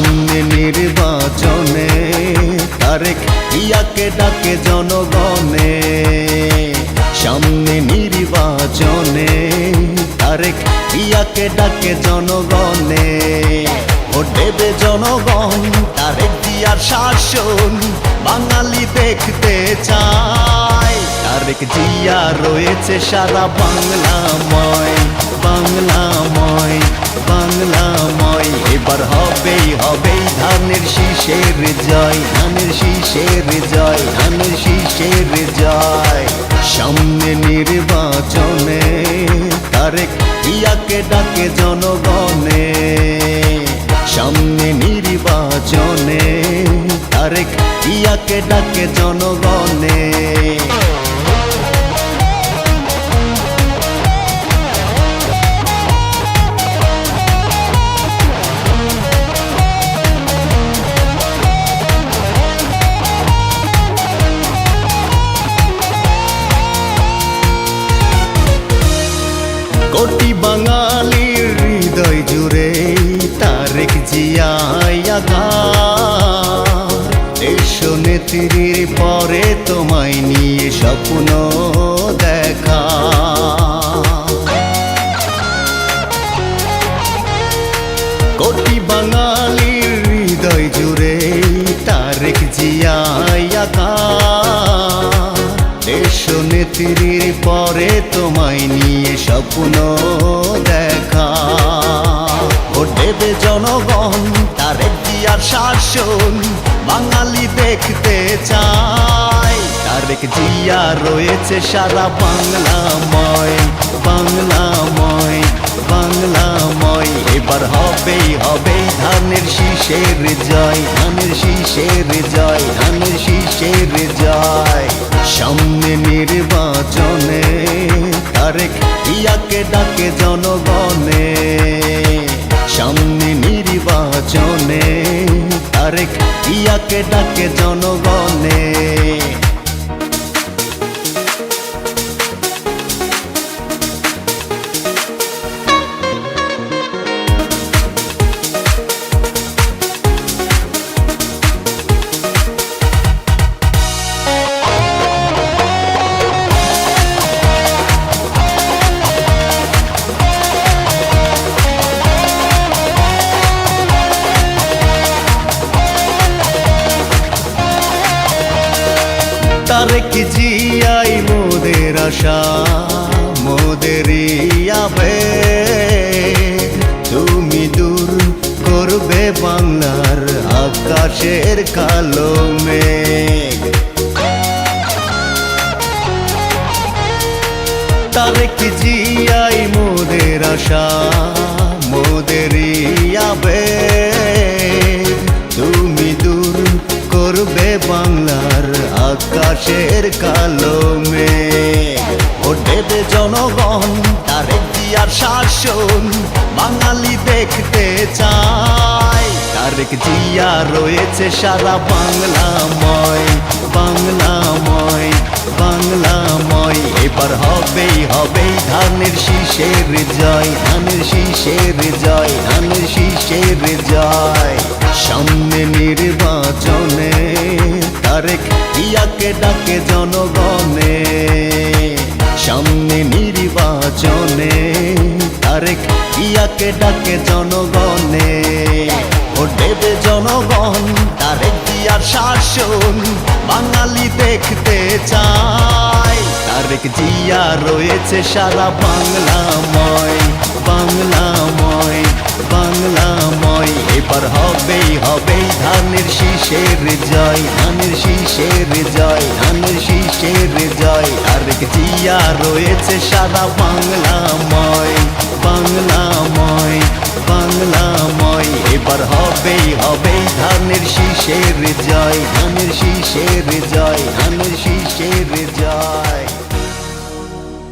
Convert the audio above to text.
সামনে নির্বাচনে তারেক ইয়াকে ডাকে জনগণে। সামনে নির্বাচনে তারেক ইয়াকে ডাকে জনগণে। ভোট দেবে জনগণ, তারেক জিয়ার শাসন বাঙালি দেখতে চায়। তারেক জিয়া রয়েছে সারা বাংলাময়, বাংলাময়, বাংলাময়। এবার হবেই হবেই ধানের শীষের জয়, ধানের শীষের জয়, ধানের শীষের জয়। সামনে নির্বাচনে তারেক ইয়াকে ডাকে জনগণে। সামনে নির্বাচনে তারেক ইয়াকে ডাকে জনগণে। কোটি বাঙালির হৃদয় জুড়ে তারেক জিয়া দেশ নেত্রীর পরে তোমায় নিয়ে স্বপ্ন দেখা। কোটি বাঙালির হৃদয় জুড়ে তারেক জিয়া দেশ নেত্রীর পরে তোমায় নিয়ে স্বপ্ন দেখা। ভোট দেবে জনগণ, তারেক জিয়ার শাসন বাঙালি দেখতে চায়। তারেক জিয়া রয়েছে সারা বাংলাময়, বাংলাময়, বাংলাময়। এবার হবেই হবেই ধানের শীষের জয়, ধানের শীষের জয়, ধানের শীষের জয়। সামনে নির্বাচনে তারেক ইয়াকে ডাকে জনগণে। সামনে নির্বাচনে তারেক ইয়াকে ডাকে জনগণে। তারেক জিয়াই মোদের আশা, মোদেরই আবেগ। তুমি দূর করবে বাংলার আকাশের কালো মেঘ। তারেক জিয়াই মোদের আশা, মোদেরই আবেগ। তুমি দূর করবে বাংলার আকাশের কালো মেঘ। ভোট দেবে জনগণ, তারেক জিয়ার শাসন বাঙালি দেখতে চায়। তারেক জিয়া রয়েছে সারা বাংলাময়, বাংলাময়, বাংলাময়। এবার হবেই হবেই ধানের শীষের জয়, ধানের শীষের জয়, ধানের শীষের জয়। সামনে নির্বাচনে তারেক ইয়াকে ডাকে জনগণে। সামনে নির্বাচনে তারেক ইয়াকে ডাকে জনগণে। ভোট দেবে জনগণ, তারেক জিয়ার শাসন বাঙালি দেখতে চায়। তারেক জিয়া রয়েছে সারা বাংলাময়, বাংলাময়, বাংলাময়। এবার হবেই হবেই ধানের শীষের জয়, ধানের শীষের জয়, ধানের শীষের জয়। তারেক জিয়া রয়েছে সারা বাংলাময়, বাংলাময়, বাংলাময়। এবার হবেই হবেই ধানের শীষের জয়, ধানের শীষের জয়, ধানের শীষের জয়।